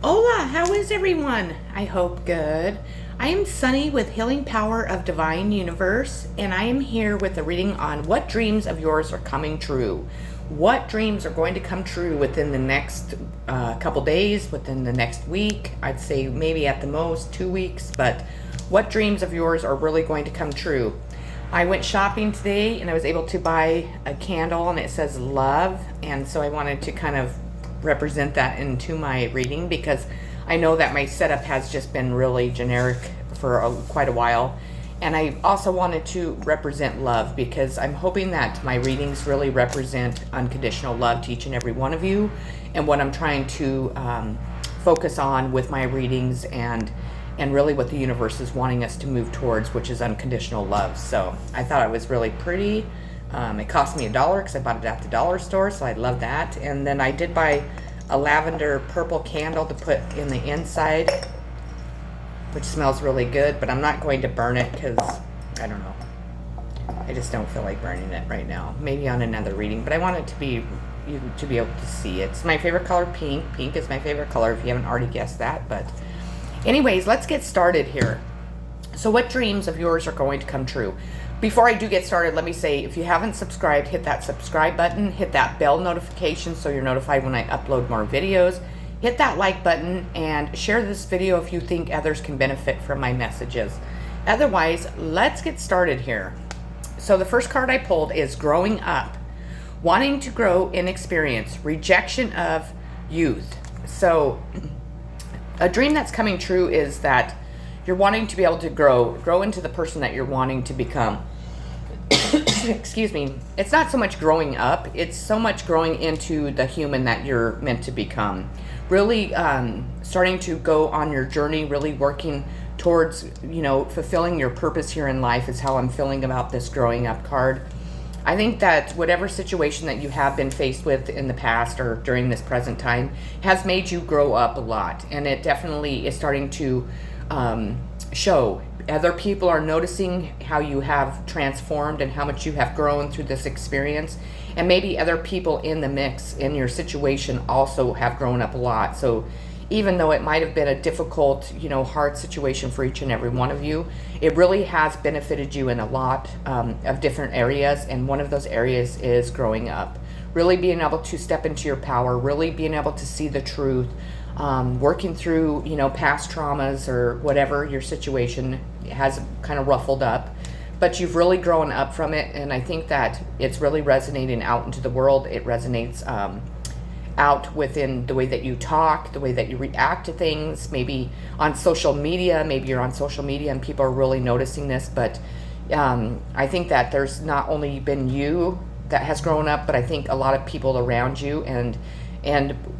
Hola, how is everyone? I hope good. I am Sunny with Healing Power of Divine Universe, and I am here with a reading on what dreams of yours are coming true. What dreams are going to come true within the next couple days, within the next week? I'd say maybe at the most 2 weeks, but what dreams of yours are really going to come true? I went shopping today and I was able to buy a candle and it says love, and so I wanted to kind of represent that into my reading because I know that my setup has just been really generic for quite a while, and I also wanted to represent love because I'm hoping that my readings really represent unconditional love to each and every one of you, and what I'm trying to focus on with my readings and really what the universe is wanting us to move towards, which is unconditional love. So I thought it was really pretty. It cost me $1 because I bought it at the dollar store, so I love that. And then I did buy a lavender purple candle to put in the inside, which smells really good, but I'm not going to burn it because, I don't know, I just don't feel like burning it right now. Maybe on another reading, but I want it to be, you to be able to see. It's my favorite color, pink. Pink is my favorite color, if you haven't already guessed that. But anyways, let's get started here. So what dreams of yours are going to come true? Before I do get started, let me say, if you haven't subscribed, hit that subscribe button, hit that bell notification so you're notified when I upload more videos, hit that like button, and share this video if you think others can benefit from my messages. Otherwise, let's get started here. So the first card I pulled is Growing Up. Wanting to grow in experience, rejection of youth. So a dream that's coming true is that you're wanting to be able to grow into the person that you're wanting to become. Excuse me. It's not so much growing up, it's so much growing into the human that you're meant to become. Really starting to go on your journey, really working towards, fulfilling your purpose here in life is how I'm feeling about this growing up card. I think that whatever situation that you have been faced with in the past or during this present time has made you grow up a lot, and it definitely is starting to show. Other people are noticing how you have transformed and how much you have grown through this experience, and maybe other people in the mix in your situation also have grown up a lot. So even though it might have been a difficult, hard situation for each and every one of you, it really has benefited you in a lot of different areas, and one of those areas is growing up. Really being able to step into your power, really being able to see the truth, working through, past traumas or whatever your situation has kind of ruffled up, but you've really grown up from it, and I think that it's really resonating out into the world. It resonates out within the way that you talk, the way that you react to things, maybe on social media. Maybe you're on social media and people are really noticing this, but I think that there's not only been you that has grown up, but I think a lot of people around you, and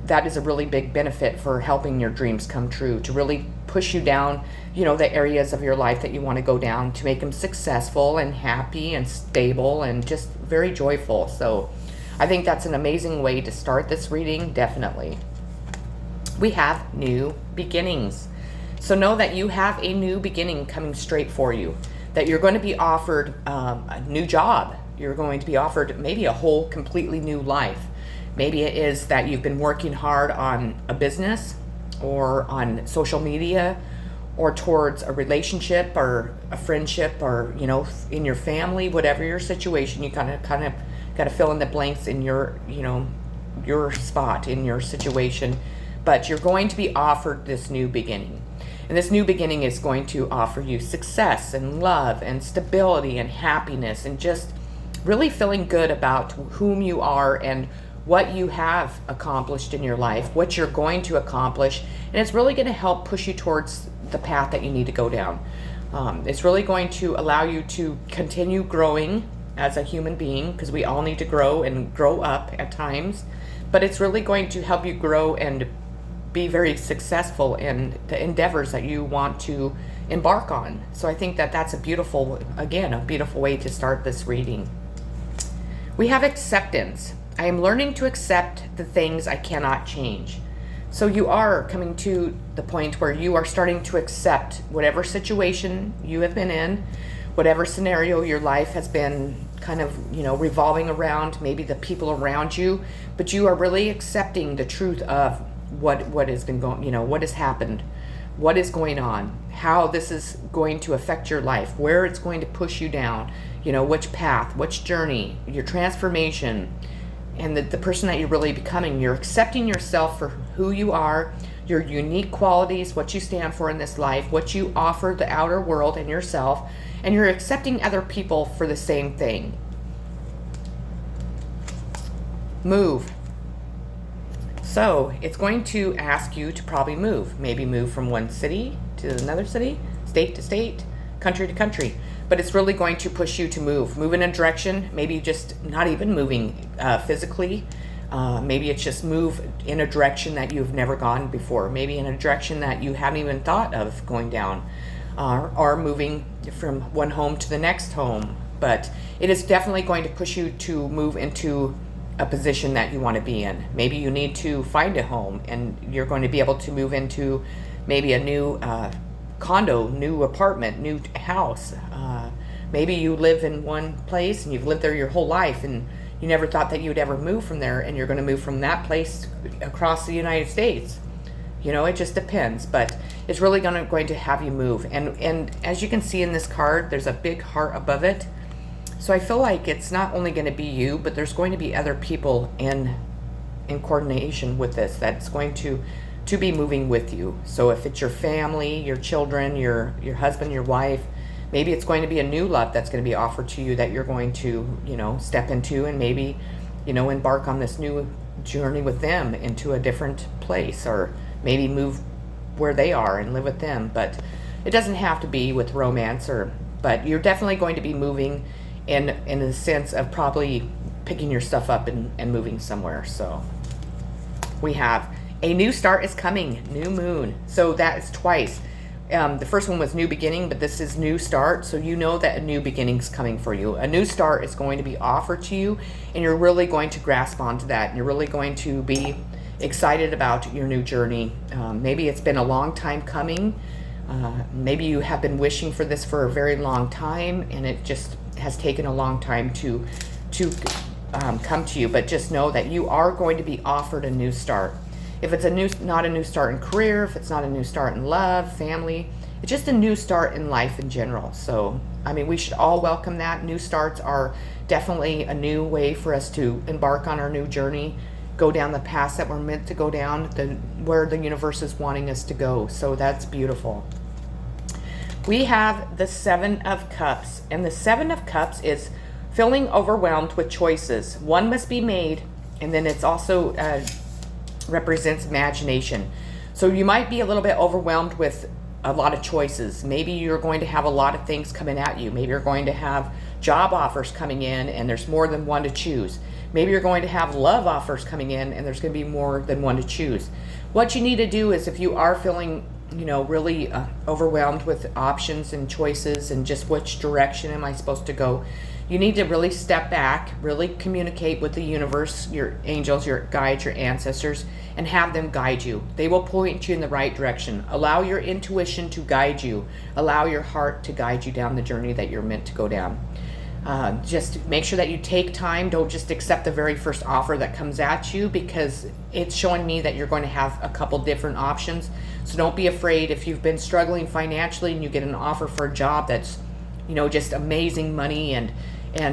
that is a really big benefit for helping your dreams come true, to really push you down, the areas of your life that you want to go down, to make them successful and happy and stable and just very joyful. So I think that's an amazing way to start this reading, definitely. We have new beginnings. So know that you have a new beginning coming straight for you, that you're going to be offered a new job. You're going to be offered maybe a whole completely new life. Maybe it is that you've been working hard on a business or on social media or towards a relationship or a friendship or, in your family, whatever your situation, you kind of got to fill in the blanks in your spot in your situation. But you're going to be offered this new beginning. And this new beginning is going to offer you success and love and stability and happiness and just really feeling good about whom you are and what you have accomplished in your life, what you're going to accomplish, and it's really going to help push you towards the path that you need to go down. It's really going to allow you to continue growing as a human being, because we all need to grow and grow up at times, but it's really going to help you grow and be very successful in the endeavors that you want to embark on. So I think that that's a beautiful way to start this reading. We have acceptance. I am learning to accept the things I cannot change. So you are coming to the point where you are starting to accept whatever situation you have been in, whatever scenario your life has been kind of, revolving around, maybe the people around you, but you are really accepting the truth of what has been going, what has happened, what is going on, how this is going to affect your life, where it's going to push you down, which path, which journey, your transformation, and the person that you're really becoming. You're accepting yourself for who you are, your unique qualities, what you stand for in this life, what you offer the outer world and yourself, and you're accepting other people for the same thing. Move. So it's going to ask you to probably move. Maybe move from one city to another city, state to state, country to country. But it's really going to push you to move in a direction, maybe just not even moving physically. Maybe it's just move in a direction that you've never gone before. Maybe in a direction that you haven't even thought of going down, or moving from one home to the next home. But it is definitely going to push you to move into a position that you want to be in. Maybe you need to find a home, and you're going to be able to move into maybe a new condo, new apartment, new house. Maybe you live in one place and you've lived there your whole life, and you never thought that you'd ever move from there, and you're going to move from that place across the United States. It just depends, but it's really going to have you move. And as you can see in this card, there's a big heart above it. So I feel like it's not only going to be you, but there's going to be other people in coordination with this that's going to be moving with you. So if it's your family, your children, your husband, your wife, maybe it's going to be a new love that's going to be offered to you that you're going to, step into, and maybe, embark on this new journey with them into a different place, or maybe move where they are and live with them. But it doesn't have to be with romance, but you're definitely going to be moving in the sense of probably picking your stuff up and moving somewhere. So we have a new start is coming, new moon. So that is twice. The first one was new beginning, but this is new start. So that a new beginning is coming for you. A new start is going to be offered to you, and you're really going to grasp onto that. And you're really going to be excited about your new journey. Maybe it's been a long time coming. Maybe you have been wishing for this for a very long time, and it just has taken a long time to come to you. But just know that you are going to be offered a new start. If it's not a new start in career, if it's not a new start in love, family, it's just a new start in life in general. So, we should all welcome that. New starts are definitely a new way for us to embark on our new journey, go down the path that we're meant to go down, where the universe is wanting us to go. So that's beautiful. We have the Seven of Cups, and the Seven of Cups is feeling overwhelmed with choices. One must be made, and then it's also represents imagination. So you might be a little bit overwhelmed with a lot of choices. Maybe you're going to have a lot of things coming at you. Maybe you're going to have job offers coming in, and there's more than one to choose. Maybe you're going to have love offers coming in, and there's going to be more than one to choose. What you need to do is, if you are feeling really overwhelmed with options and choices and just which direction am I supposed to go, you need to really step back, really communicate with the universe, your angels, your guides, your ancestors, and have them guide you. They will point you in the right direction. Allow your intuition to guide you. Allow your heart to guide you down the journey that you're meant to go down. Just make sure that you take time. Don't just accept the very first offer that comes at you, because it's showing me that you're going to have a couple different options. So don't be afraid if you've been struggling financially and you get an offer for a job that's, just amazing money, and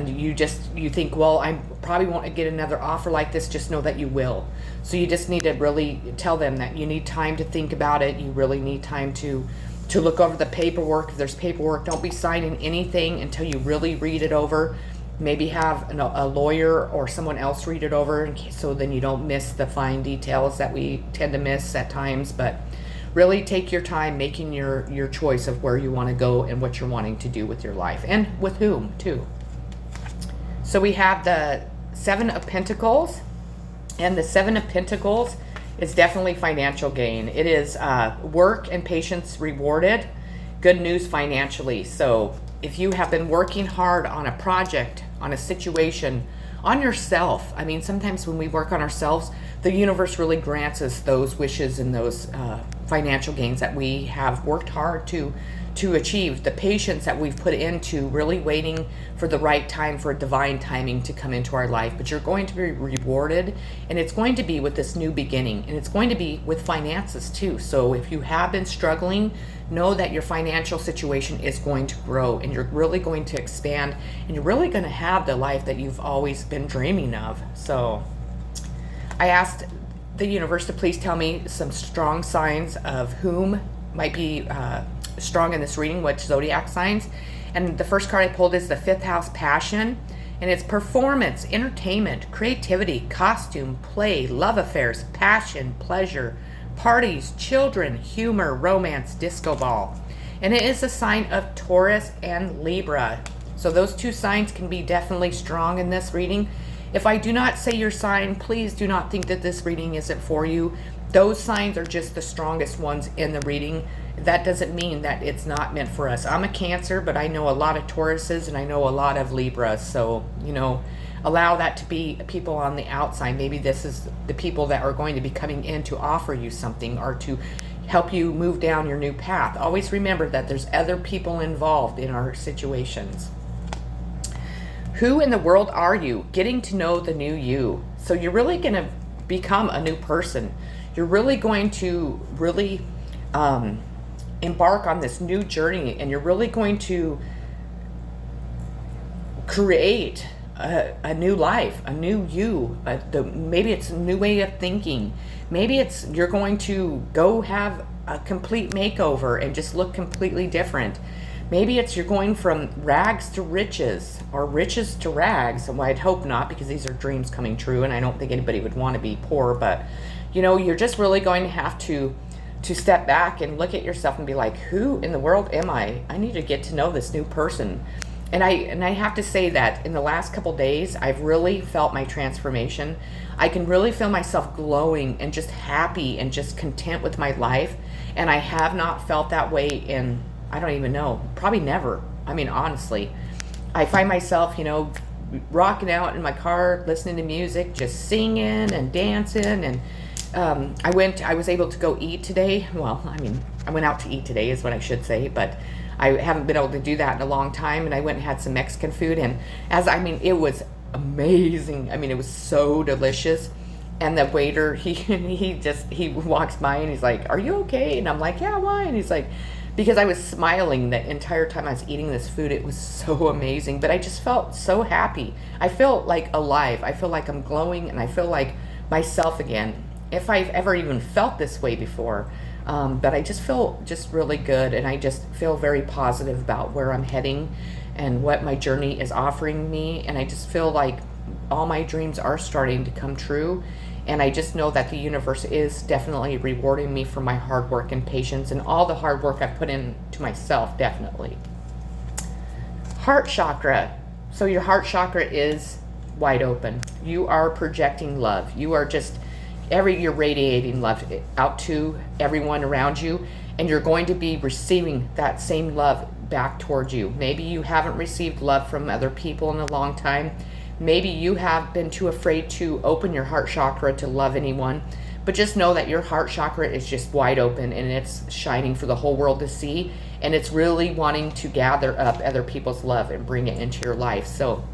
you think, well, I probably won't get another offer like this. Just know that you will. So you just need to really tell them that you need time to think about it. You really need time to look over the paperwork. If there's paperwork, don't be signing anything until you really read it over. Maybe have a lawyer or someone else read it over, so then you don't miss the fine details that we tend to miss at times. But really take your time making your choice of where you want to go and what you're wanting to do with your life, and with whom too. So we have the Seven of Pentacles, and the Seven of Pentacles is definitely financial gain. It is work and patience rewarded. Good news financially. So if you have been working hard on a project, on a situation, on yourself, sometimes when we work on ourselves, the universe really grants us those wishes and those financial gains that we have worked hard to achieve, the patience that we've put into really waiting for the right time, for divine timing to come into our life. But you're going to be rewarded, and it's going to be with this new beginning, and it's going to be with finances too. So if you have been struggling, know that your financial situation is going to grow, and you're really going to expand, and you're really going to have the life that you've always been dreaming of. So I asked the universe to please tell me some strong signs of whom might be strong in this reading, which zodiac signs. And the first card I pulled is the fifth house, passion, and it's performance, entertainment, creativity, costume, play, love affairs, passion, pleasure, parties, children, humor, romance, disco ball. And it is a sign of Taurus and Libra. So those two signs can be definitely strong in this reading. If I do not say your sign, please do not think that this reading isn't for you. Those signs are just the strongest ones in the reading. That doesn't mean that it's not meant for us. I'm a Cancer, but I know a lot of Tauruses and I know a lot of Libras. So, allow that to be people on the outside. Maybe this is the people that are going to be coming in to offer you something or to help you move down your new path. Always remember that there's other people involved in our situations. Who in the world are you? Getting to know the new you. So you're really going to become a new person. You're really going to embark on this new journey, and you're really going to create a new life, a new you. Maybe it's a new way of thinking. Maybe it's you're going to go have a complete makeover and just look completely different. Maybe it's you're going from rags to riches, or riches to rags. Well, I'd hope not, because these are dreams coming true, and I don't think anybody would want to be poor. But you're just really going to have to step back and look at yourself and be like, who in the world am I? I need to get to know this new person. And I have to say that in the last couple days, I've really felt my transformation. I can really feel myself glowing and just happy and just content with my life. And I have not felt that way in, I don't even know, probably never. I mean, honestly, I find myself, rocking out in my car, listening to music, just singing and dancing. And I was able to go eat today. Well, I went out to eat today is what I should say, but I haven't been able to do that in a long time. And I went and had some Mexican food, and it was amazing. It was so delicious. And the waiter, he walks by and he's like, "Are you okay?" And I'm like, "Yeah, why?" And he's like, because I was smiling the entire time I was eating this food. It was so amazing, but I just felt so happy. I feel like alive. I feel like I'm glowing, and I feel like myself again. If I've ever even felt this way before. But I just feel just really good, and I just feel very positive about where I'm heading and what my journey is offering me. And I just feel like all my dreams are starting to come true. And I just know that the universe is definitely rewarding me for my hard work and patience and all the hard work I've put into myself, definitely. Heart chakra. So your heart chakra is wide open. You are projecting love. You are just you're radiating love out to everyone around you, and you're going to be receiving that same love back towards you. Maybe you haven't received love from other people in a long time. Maybe you have been too afraid to open your heart chakra to love anyone, but just know that your heart chakra is just wide open, and it's shining for the whole world to see, and it's really wanting to gather up other people's love and bring it into your life. So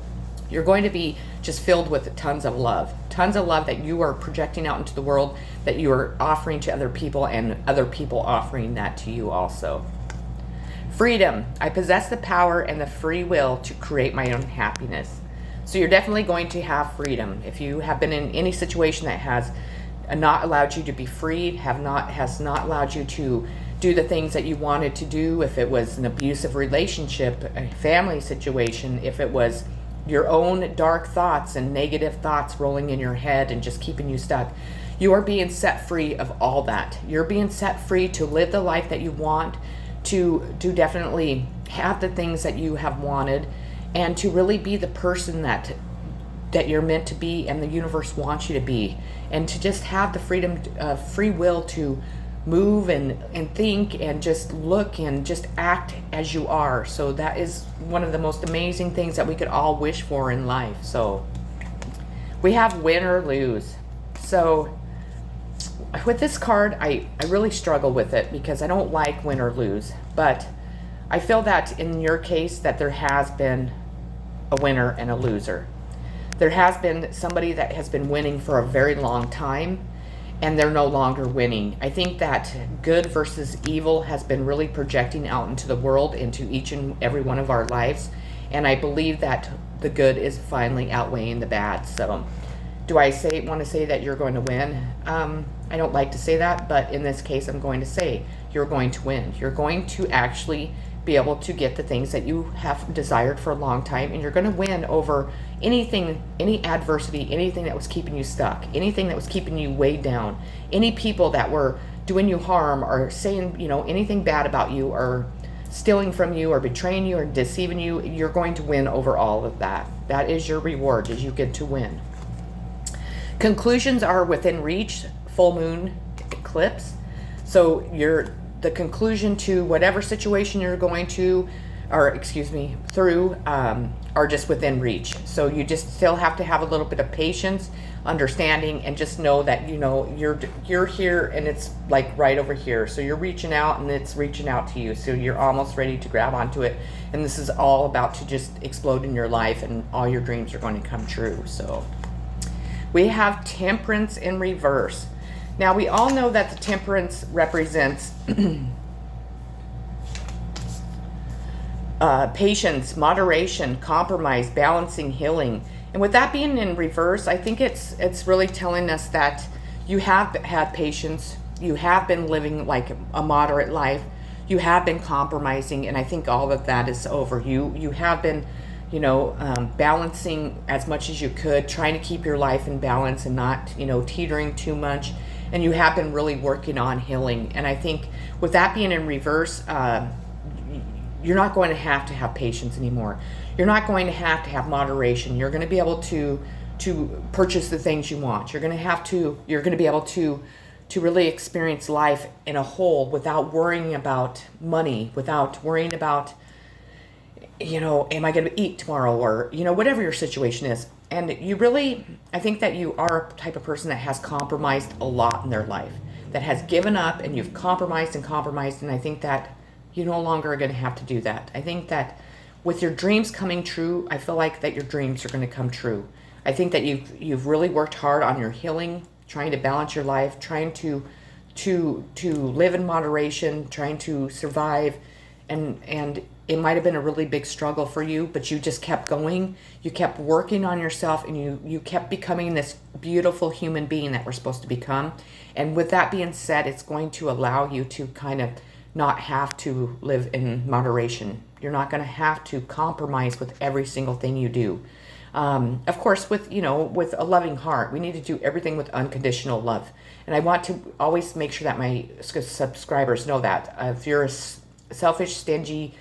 you're going to be just filled with tons of love that you are projecting out into the world, that you are offering to other people, and other people offering that to you also. Freedom. I possess the power and the free will to create my own happiness. So you're definitely going to have freedom. If you have been in any situation that has not allowed you to be free, has not allowed you to do the things that you wanted to do, if it was an abusive relationship, a family situation, if it was your own dark thoughts and negative thoughts rolling in your head and just keeping you stuck, you are being set free of all that. You're being set free to live the life that you want, to definitely have the things that you have wanted, and to really be the person that you're meant to be and the universe wants you to be, and to just have the freedom, free will to move and think and just look and just act as you are. So that is one of the most amazing things that we could all wish for in life. So we have win or lose. So with this card, I really struggle with it because I don't like win or lose. But I feel that in your case that there has been a winner and a loser. There has been somebody that has been winning for a very long time, and they're no longer winning. I think that good versus evil has been really projecting out into the world, into each and every one of our lives. And I believe that the good is finally outweighing the bad. So do I want to say that you're going to win? I don't like to say that, but in this case, I'm going to say you're going to win. You're going to actually be able to get the things that you have desired for a long time, and you're going to win over anything, any adversity, anything that was keeping you stuck, anything that was keeping you weighed down, any people that were doing you harm or saying, anything bad about you or stealing from you or betraying you or deceiving you. You're going to win over all of that. That is your reward, is you get to win. Conclusions are within reach, full moon eclipse. So the conclusion to whatever situation you're going to, through, are just within reach. So you just still have to have a little bit of patience, understanding, and just know that you're here and it's like right over here. So you're reaching out and it's reaching out to you. So you're almost ready to grab onto it. And this is all about to just explode in your life, and all your dreams are going to come true. So we have Temperance in reverse. Now, we all know that the Temperance represents patience, moderation, compromise, balancing, healing. And with that being in reverse, I think it's really telling us that you have had patience, you have been living like a moderate life, you have been compromising, and I think all of that is over. You have been balancing as much as you could, trying to keep your life in balance and not, teetering too much. And you have been really working on healing. And I think with that being in reverse, you're not going to have patience anymore. You're not going to have moderation. You're going to be able to purchase the things you want. You're going to be able to really experience life in a whole without worrying about money, without worrying about, am I going to eat tomorrow, or, whatever your situation is. And I think that you are a type of person that has compromised a lot in their life, that has given up, and you've compromised. And I think that you no longer are going to have to do that. I think that with your dreams coming true, I feel like that your dreams are going to come true. I think that you've really worked hard on your healing, trying to balance your life, trying to live in moderation, trying to survive, and it might have been a really big struggle for you, but you just kept going. You kept working on yourself, and you kept becoming this beautiful human being that we're supposed to become. And with that being said, it's going to allow you to kind of not have to live in moderation. You're not going to have to compromise with every single thing you do. Of course, with a loving heart, we need to do everything with unconditional love. And I want to always make sure that my subscribers know that. If you're a selfish, stingy,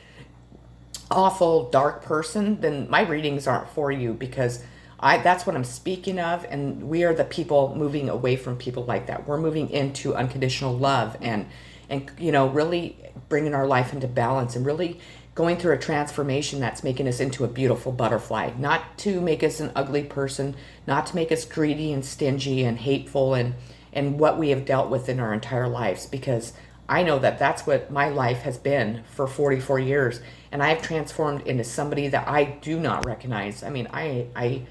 awful, dark person, then my readings aren't for you, because that's what I'm speaking of, and we are the people moving away from people like that. We're moving into unconditional love and really bringing our life into balance, and really going through a transformation that's making us into a beautiful butterfly, not to make us an ugly person, not to make us greedy and stingy and hateful and what we have dealt with in our entire lives, because I know that that's what my life has been for 44 years, and I've transformed into somebody that I do not recognize. I mean, I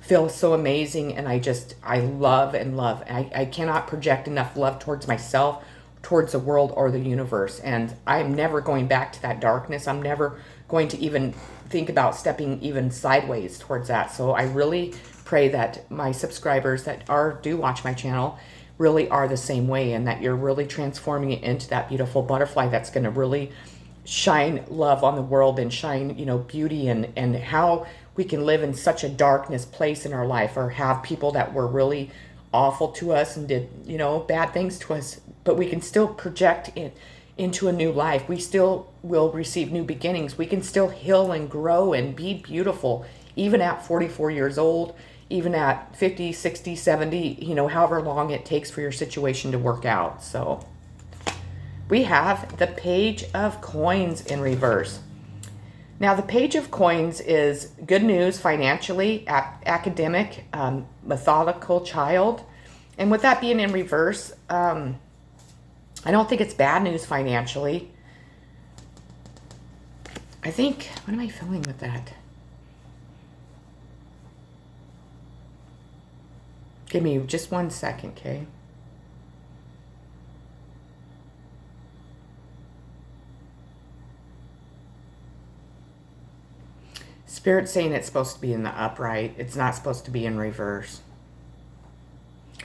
feel so amazing, and I love and love. I cannot project enough love towards myself, towards the world or the universe, and I'm never going back to that darkness. I'm never going to even think about stepping even sideways towards that. So I really pray that my subscribers that do watch my channel really are the same way, and that you're really transforming it into that beautiful butterfly that's going to really shine love on the world and shine, beauty, and how we can live in such a darkness place in our life, or have people that were really awful to us and did, bad things to us, but we can still project it into a new life. We still will receive new beginnings. We can still heal and grow and be beautiful, even at 44 years old, even at 50, 60, 70, however long it takes for your situation to work out. So we have the Page of Coins in reverse. Now, the Page of Coins is good news financially, academic, methodical child. And with that being in reverse, I don't think it's bad news financially. I think, what am I feeling with that? Give me just 1 second, okay? Spirit's saying it's supposed to be in the upright. It's not supposed to be in reverse.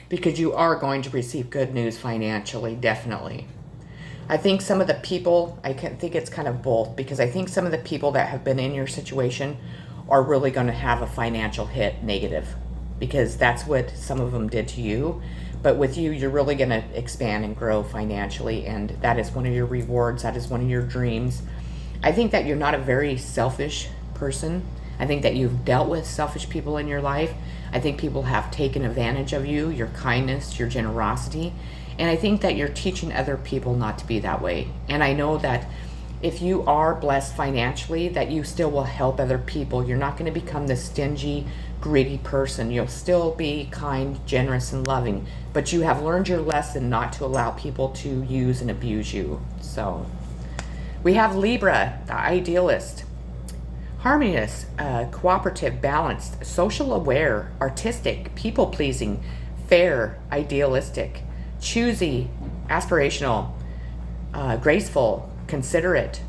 Because you are going to receive good news financially, definitely. I think some of the people, I think it's kind of both, because I think some of the people that have been in your situation are really going to have a financial hit negative, because that's what some of them did to you. But with you, you're really going to expand and grow financially, and that is one of your rewards. That is one of your dreams. I think that you're not a very selfish person. I think that you've dealt with selfish people in your life. I think people have taken advantage of you, your kindness, your generosity. And I think that you're teaching other people not to be that way. And I know that if you are blessed financially, that you still will help other people. You're not going to become this stingy, greedy person. You'll still be kind, generous, and loving. But you have learned your lesson not to allow people to use and abuse you. So we have Libra, the idealist. Harmonious, cooperative, balanced, social aware, artistic, people-pleasing, fair, idealistic, choosy, aspirational, graceful, considerate,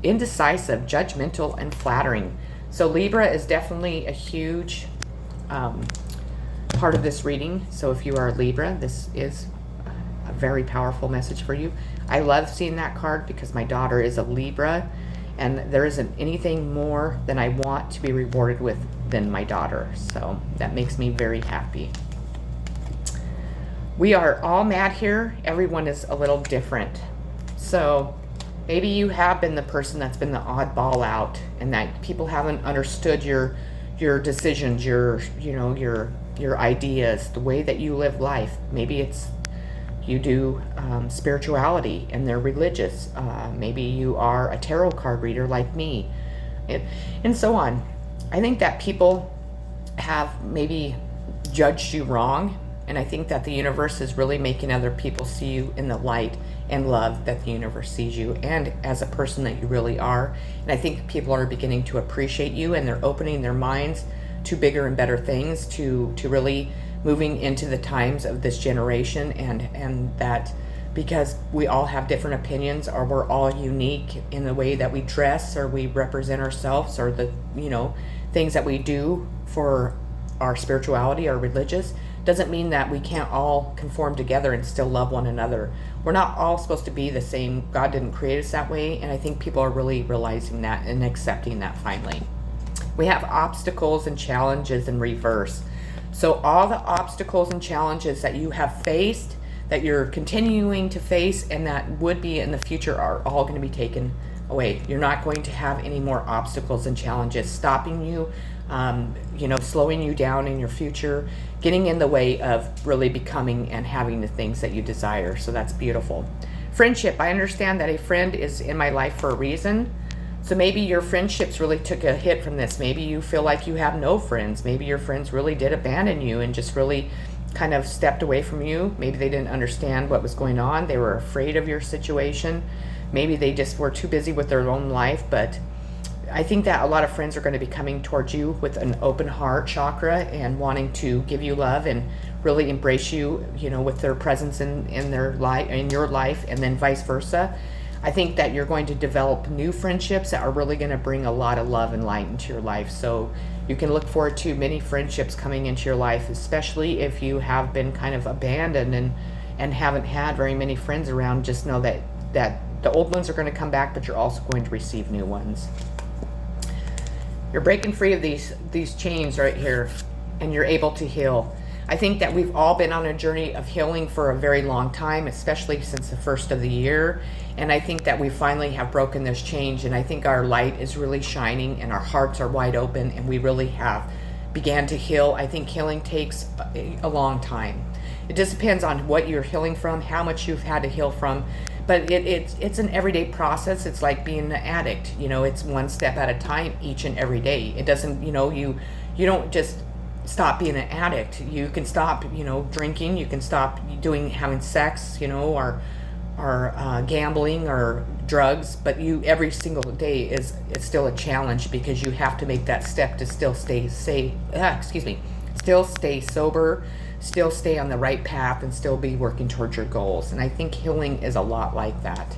indecisive, judgmental, and flattering. So Libra is definitely a huge part of this reading. So if you are a Libra, this is a very powerful message for you. I love seeing that card because my daughter is a Libra, and there isn't anything more than I want to be rewarded with than my daughter. So that makes me very happy. We are all mad here. Everyone is a little different. So maybe you have been the person that's been the oddball out, and that people haven't understood your decisions, your ideas, the way that you live life. Maybe it's you do spirituality and they're religious. Maybe you are a tarot card reader like me, and so on. I think that people have maybe judged you wrong, and I think that the universe is really making other people see you in the light and love that the universe sees you, and as a person that you really are. And I think people are beginning to appreciate you, and they're opening their minds to bigger and better things, to really moving into the times of this generation, and that because we all have different opinions, or we're all unique in the way that we dress or we represent ourselves, or the things that we do for our spirituality or religious, doesn't mean that we can't all conform together and still love one another. We're not all supposed to be the same. God didn't create us that way, and I think people are really realizing that and accepting that finally. We have obstacles and challenges in reverse. So all the obstacles and challenges that you have faced, that you're continuing to face, and that would be in the future are all going to be taken away. You're not going to have any more obstacles and challenges stopping you, slowing you down in your future, getting in the way of really becoming and having the things that you desire. So that's beautiful. Friendship. I understand that a friend is in my life for a reason. So maybe your friendships really took a hit from this. Maybe you feel like you have no friends. Maybe your friends really did abandon you and just really kind of stepped away from you. Maybe they didn't understand what was going on. They were afraid of your situation. Maybe they just were too busy with their own life. But I think that a lot of friends are going to be coming towards you with an open heart chakra and wanting to give you love and really embrace you, with their presence in their life, in your life, and then vice versa. I think that you're going to develop new friendships that are really going to bring a lot of love and light into your life. So you can look forward to many friendships coming into your life, especially if you have been kind of abandoned and haven't had very many friends around. Just know that the old ones are going to come back, but you're also going to receive new ones. You're breaking free of these chains right here, and you're able to heal. I think that we've all been on a journey of healing for a very long time, especially since the first of the year. And I think that we finally have broken this change, and I think our light is really shining and our hearts are wide open, and we really have began to heal. I think healing takes a long time. It just depends on what you're healing from, how much you've had to heal from. But it's an everyday process. It's like being an addict. It's one step at a time each and every day. It doesn't, you don't just stop being an addict. You can stop, drinking. You can stop having sex, or gambling or drugs. But every single day it's still a challenge, because you have to make that step to still still stay sober, still stay on the right path, and still be working towards your goals. And I think healing is a lot like that.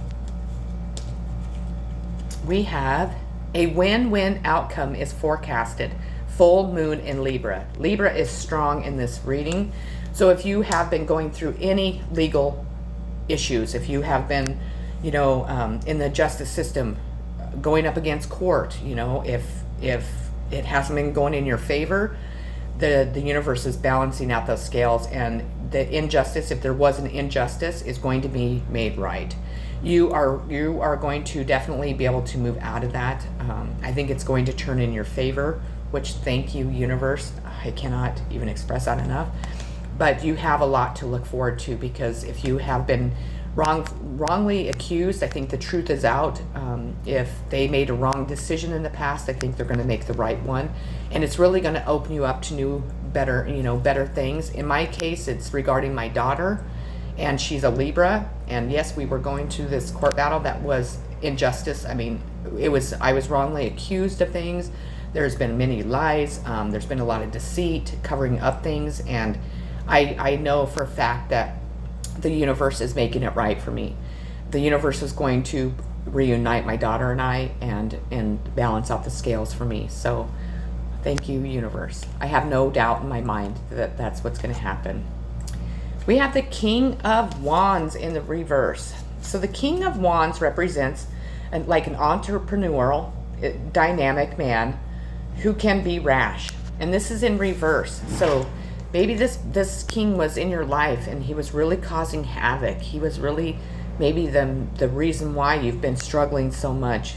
We have a win-win outcome is forecasted. Full moon in Libra. Libra is strong in this reading. So if you have been going through any legal issues, if you have been, in the justice system, going up against court, if it hasn't been going in your favor, the universe is balancing out those scales, and the injustice, if there was an injustice, is going to be made right. You are going to definitely be able to move out of that. I think it's going to turn in your favor, which, thank you, universe. I cannot even express that enough. But you have a lot to look forward to, because if you have been wrongly accused, I think the truth is out. If they made a wrong decision in the past, I think they're going to make the right one, and it's really going to open you up to new, better things. In my case, it's regarding my daughter, and she's a Libra, and yes, we were going to this court battle that was injustice. I mean, I was wrongly accused of things. There's been many lies. There's been a lot of deceit, covering up things, and I know for a fact that the universe is making it right for me. The universe is going to reunite my daughter and I, and balance out the scales for me. So thank you, universe. I have no doubt in my mind that that's what's going to happen. We have the King of Wands in the reverse. So the King of Wands represents like an entrepreneurial, dynamic man who can be rash. And this is in reverse. So maybe this king was in your life, and he was really causing havoc. He was really maybe the reason why you've been struggling so much.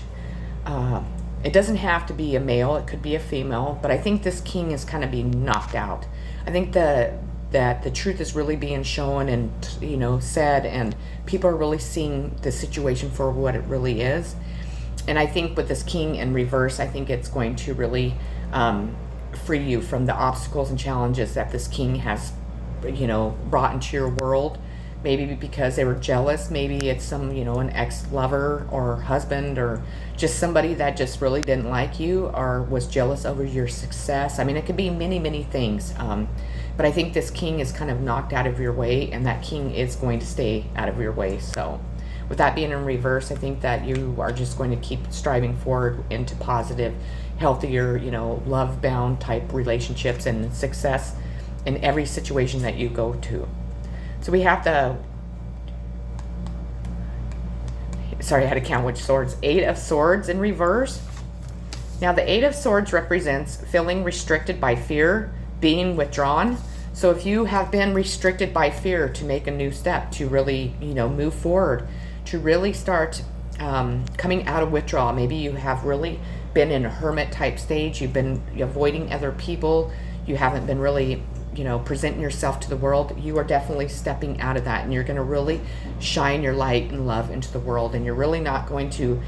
It doesn't have to be a male, it could be a female, but I think this king is kind of being knocked out. I think that the truth is really being shown and said, and people are really seeing the situation for what it really is. And I think with this king in reverse, I think it's going to really free you from the obstacles and challenges that this king has, brought into your world. Maybe because they were jealous. Maybe it's an ex-lover or husband, or just somebody that just really didn't like you or was jealous over your success. I mean, it could be many, many things. But I think this king is kind of knocked out of your way, and that king is going to stay out of your way. So with that being in reverse, I think that you are just going to keep striving forward into positive, healthier, love-bound type relationships and success in every situation that you go to. So we have I had to count which swords. 8 of Swords in reverse. Now the 8 of Swords represents feeling restricted by fear, being withdrawn. So if you have been restricted by fear to make a new step, to really, move forward, to really start coming out of withdrawal. Maybe you have really been in a hermit type stage. You've been avoiding other people. You haven't been really, presenting yourself to the world. You are definitely stepping out of that, and you're going to really shine your light and love into the world. And you're really not going to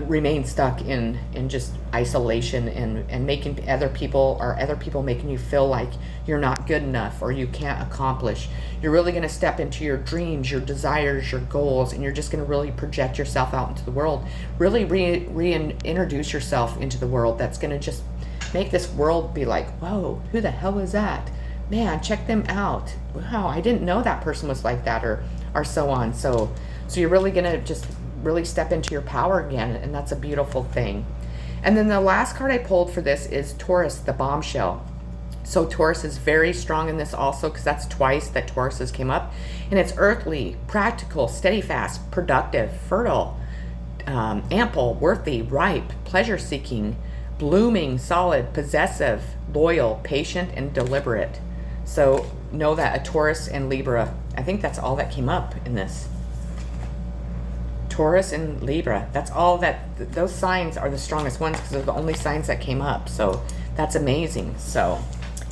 remain stuck in just isolation and making other people making you feel like you're not good enough or you can't accomplish. You're really going to step into your dreams, your desires, your goals, and you're just going to really project yourself out into the world. Really reintroduce yourself into the world. That's going to just make this world be like, whoa, who the hell is that? Man, check them out. Wow, I didn't know that person was like that, or so on. So you're really going to just really step into your power again, and that's a beautiful thing. And then the last card I pulled for this is Taurus, the bombshell. So Taurus is very strong in this also, because that's twice that Taurus has came up. And it's earthly, practical, steadfast, productive, fertile, ample, worthy, ripe, pleasure-seeking, blooming, solid, possessive, loyal, patient, and deliberate. So know that a Taurus and Libra, I think that's all that came up in this. Taurus and Libra, that's all that, those signs are the strongest ones because they're the only signs that came up. So that's amazing. So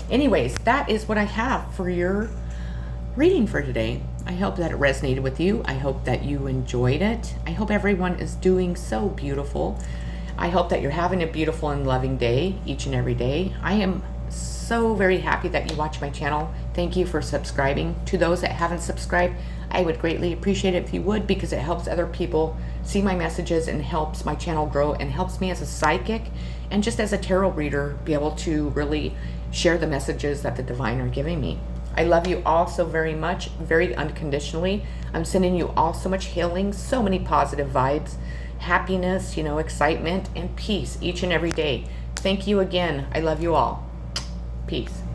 anyways, that is what I have for your reading for today. I hope that it resonated with you. I hope that you enjoyed it. I hope everyone is doing so beautiful. I hope that you're having a beautiful and loving day each and every day. I am so very happy that you watch my channel. Thank you for subscribing. To those that haven't subscribed, I would greatly appreciate it if you would, because it helps other people see my messages and helps my channel grow and helps me as a psychic and just as a tarot reader be able to really share the messages that the divine are giving me. I love you all so very much, very unconditionally. I'm sending you all so much healing, so many positive vibes, happiness, excitement, and peace each and every day. Thank you again. I love you all. Peace.